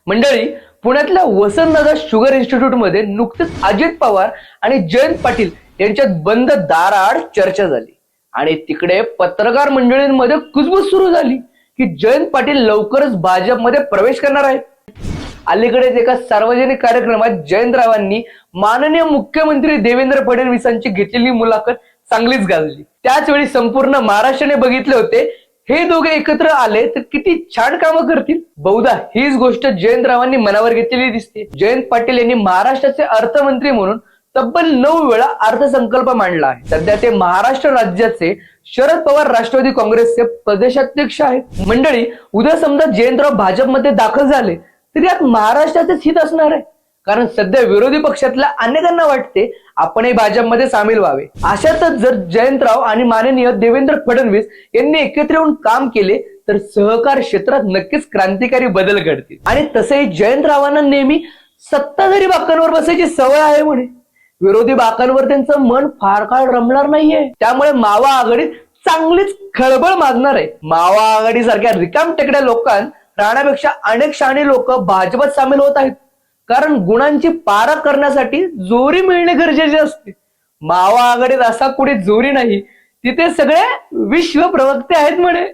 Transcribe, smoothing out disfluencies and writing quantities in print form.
मंडळी, पुण्यातल्या Vasantdada sugar institute मध्ये नुकतेच अजित पवार आणि जयंत पाटील यांच्यात बंद दाराआड चर्चा झाली आणि तिकडे पत्रकार मंडळींमध्ये कुजबूज सुरू झाली की जयंत पाटील लवकरच भाजपमध्ये प्रवेश करणार आहेत. अलीकडेच एका सार्वजनिक कार्यक्रमात जयंतरावांनी माननीय मुख्यमंत्री देवेंद्र फडणवीसांची घेतलेली मुलाखत चांगलीच गाजली. त्याच वेळी संपूर्ण महाराष्ट्राने बघितले होते हे दोघे एकत्र आले तर किती छान कामं करतील. बहुधा हीच गोष्ट जयंतरावांनी मनावर घेतलेली दिसते. जयंत पाटील यांनी महाराष्ट्राचे अर्थमंत्री म्हणून तब्बल 9 वेळा अर्थसंकल्प मांडला आहे. सध्या ते महाराष्ट्र राज्याचे शरद पवार राष्ट्रवादी काँग्रेसचे प्रदेशाध्यक्ष आहेत. मंडळी, उद्या समजा जयंतराव भाजपमध्ये दाखल झाले तर यात महाराष्ट्राचेच हित असणार आहे, कारण सध्या विरोधी पक्षातल्या अनेकांना वाटते आपणही भाजपमध्ये सामील व्हावे. अशातच जर जयंतराव आणि माननीय देवेंद्र फडणवीस यांनी एकत्र येऊन काम केले तर सहकार क्षेत्रात नक्कीच क्रांतिकारी बदल घडतील. आणि तसेही जयंतरावांना नेहमी सत्ताधारी बाकांवर बसायची सवय आहे म्हणे. विरोधी बाकांवर त्यांचं मन फार काळ रमणार नाहीये. त्यामुळे मावा आघाडीत चांगलीच खळबळ माजणार आहे. मावा आघाडी सारख्या रिकाम टेकड्या लोकांना राहण्यापेक्षा अनेक शहाणी लोक भाजपात सामील होत आहेत, कारण गुणांची पारख करण्यासाठी जोरी मिळणे गरजेचे असते. मावा आघाडीत असा कुठे जोरी नाही, तिथे सगळे विश्व प्रवक्ते आहेत म्हणे.